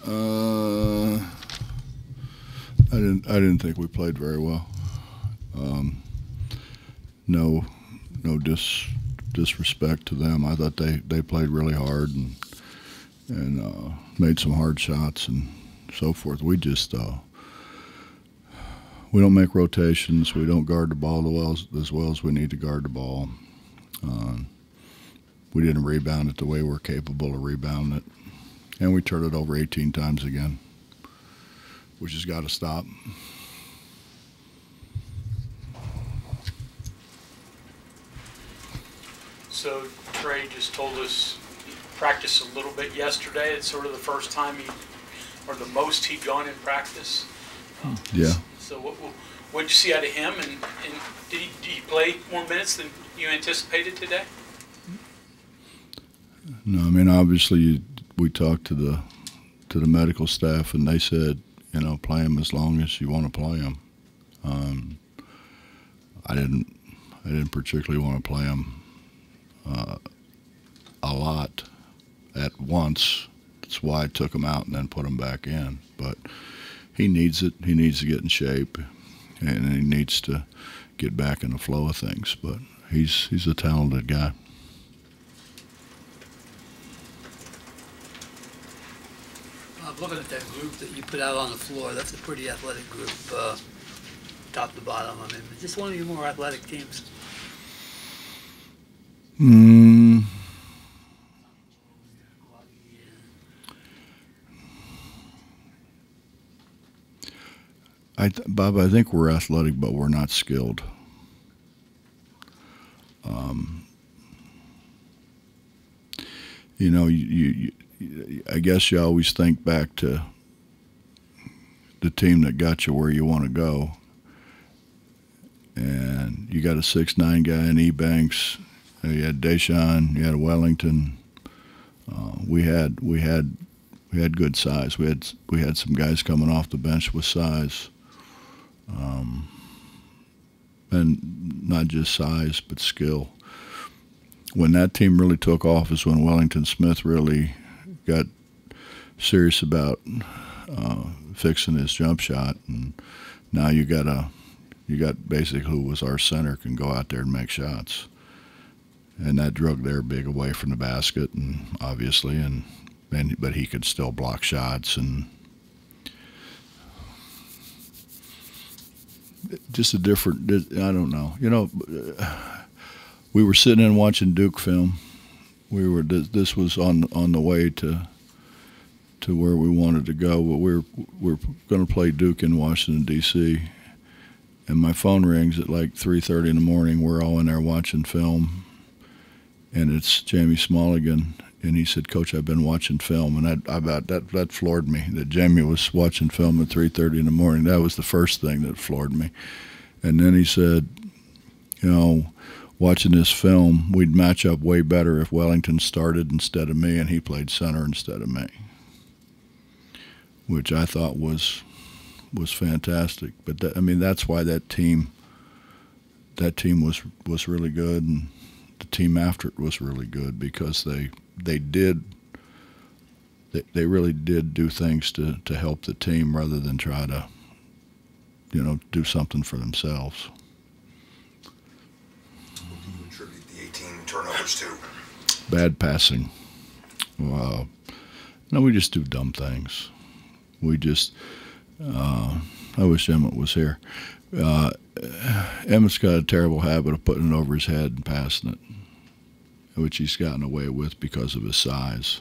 I didn't think we played very well. No, no disrespect to them. I thought they played really hard and made some hard shots and so forth. We just we don't make rotations. We don't guard the ball as well as we need to guard the ball. We didn't rebound it the way we're capable of rebounding it, and we turned it over 18 times again, which has got to stop. So Trey just told us he practiced a little bit yesterday. It's sort of the first time or the most he'd gone in practice. Yeah. So what did you see out of him, and did he play more minutes than you anticipated today? No, I mean obviously we talked to the medical staff and they said, you know, play him as long as you want to play him. I didn't particularly want to play him a lot at once. That's why I took him out and then put him back in. But he needs it. He needs to get in shape, and he needs to get back in the flow of things. But he's a talented guy. Looking at that group that you put out on the floor, that's a pretty athletic group, top to bottom. I mean, just one of your more athletic teams. Bob, I think we're athletic, but we're not skilled. You know, I guess you always think back to the team that got you where you want to go, and you got a 6'9" guy in Ebanks. You had Deshaun. You had a Wellington. We had good size. We had some guys coming off the bench with size, and not just size but skill. When that team really took off is when Wellington Smith really got serious about fixing his jump shot, and now you got basically who was our center can go out there and make shots, and that drug their big away from the basket, and obviously, but he could still block shots, and just a different. I don't know, you know. We were sitting and watching Duke film. This was on the way to where we wanted to go. But we're going to play Duke in Washington D.C. And my phone rings at like 3:30 in the morning. We're all in there watching film, and it's Jamie Smulligan. And he said, "Coach, I've been watching film," and that floored me. That Jamie was watching film at 3:30 in the morning. That was the first thing that floored me. And then he said, "You know, watching this film, we'd match up way better if Wellington started instead of me and he played center instead of me," which I thought was fantastic. But I mean, that's why that team was really good, and the team after it was really good, because they really did do things to help the team rather than try to, you know, do something for themselves. What do you attribute the 18 turnovers to? Bad passing. No, we just do dumb things. We just, I wish Emmett was here. Emmett's got a terrible habit of putting it over his head and passing it, which he's gotten away with because of his size.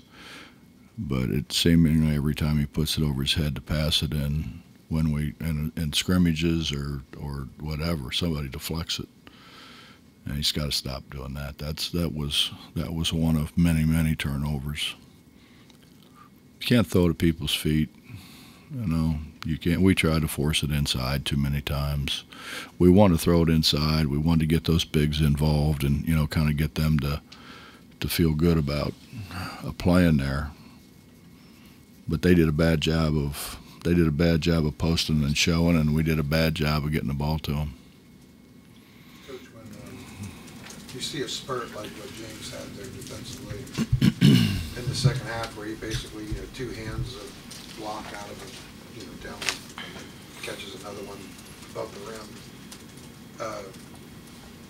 But it seemingly every time he puts it over his head to pass it in, when in scrimmages or whatever, somebody deflects it, and he's got to stop doing that. That was one of many turnovers. You can't throw it at people's feet. You know, you can't. We tried to force it inside too many times. We wanted to throw it inside. We wanted to get those bigs involved and, you know, kind of get them to feel good about playing there. But they did a bad job of posting and showing, and we did a bad job of getting the ball to them. Coach, when you see a spurt like what James had there defensively in the second half, where he basically, you know, two hands of block out of it, down and then catches another one above the rim.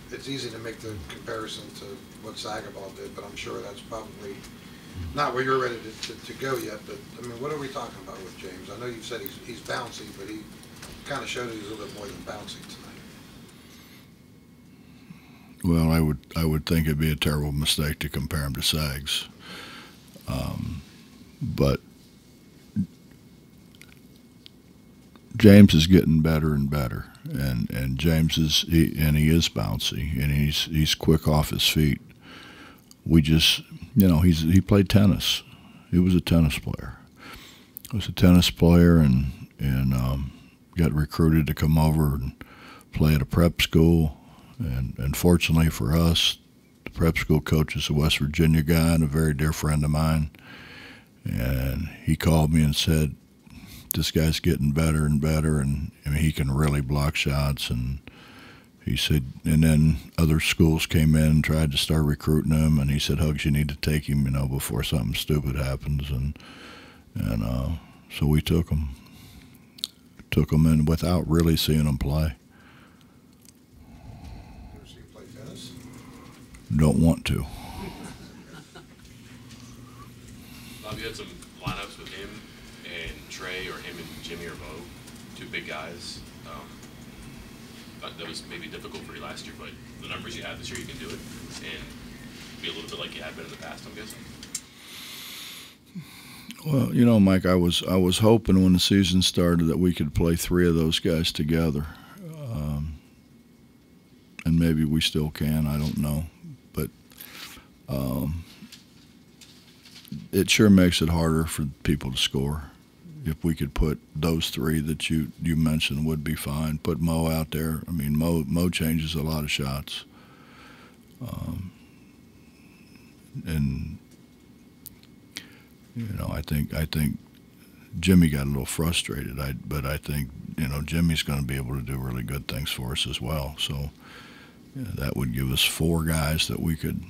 It's easy to make the comparison to what Sagabal did, but I'm sure that's probably not where you're ready to go yet. But I mean, what are we talking about with James? I know you've said he's bouncy, but he kind of showed he's a little bit more than bouncy tonight. Well, I would think it'd be a terrible mistake to compare him to Sags, but James is getting better and better, and James he is bouncy, and he's quick off his feet. We just, he played tennis. He was a tennis player. He was a tennis player, and got recruited to come over and play at a prep school. And fortunately for us, the prep school coach is a West Virginia guy and a very dear friend of mine. And he called me and said, this guy's getting better and better, and I mean, he can really block shots. And he said, and then other schools came in and tried to start recruiting him, and he said, Hugs, you need to take him, before something stupid happens. And so we took him. Took him in without really seeing him play. Ever see him play tennis? Don't want to. Bob, you had some lineups with him and Trey, or him and Jimmy or Mo, two big guys. That was maybe difficult for you last year, but the numbers you have this year, you can do it and be a little bit like you have been in the past, I'm guessing. Well, Mike, I was hoping when the season started that we could play three of those guys together, and maybe we still can. I don't know, but it sure makes it harder for people to score. If we could put those three that you mentioned, would be fine. Put Mo out there. I mean, Mo changes a lot of shots, and I think Jimmy got a little frustrated. But I think Jimmy's going to be able to do really good things for us as well. So that would give us four guys that we could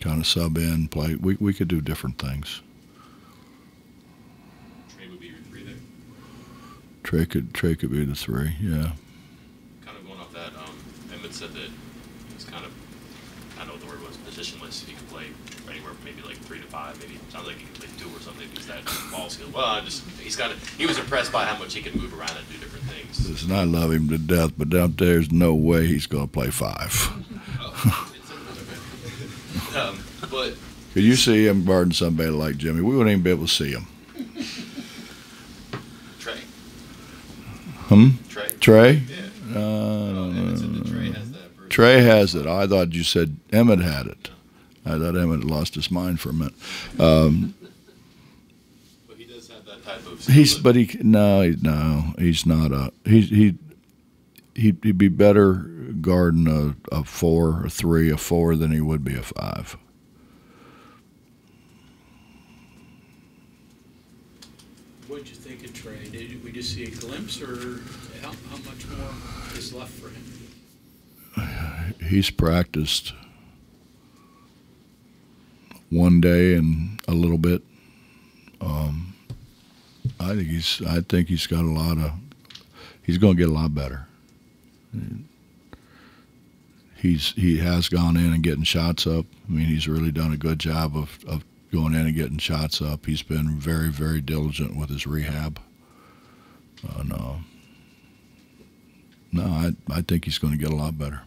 kind of sub in, play. We could do different things. Trey would be your three there. Trey could be the three. Yeah. Kind of going off that, Emmett said that he's kind of, I don't know what the word was, positionless. He could play anywhere from maybe like 3 to 5. Maybe sounds like he could play 2 or something. Because that ball skill. Well, he was impressed by how much he can move around and do different things. Listen, I love him to death, but out there's no way he's going to play 5. But could you see him guarding somebody like Jimmy? We wouldn't even be able to see him. Trey. Trey? Yeah. No. Said that Trey has that version. Trey has it. I thought you said Emmett had it. I thought Emmett had lost his mind for a minute. But he does have that type of skill. He's not a he'd be better guarding a 4, a 3, a 4 than he would be a 5. What did you think of Trey? Did we just see a glimpse, or how much more is left for him? He's practiced one day and a little bit. I think he's got a lot of. He's going to get a lot better. He has gone in and getting shots up. I mean, he's really done a good job of going in and getting shots up. He's been very, very diligent with his rehab. I think he's going to get a lot better.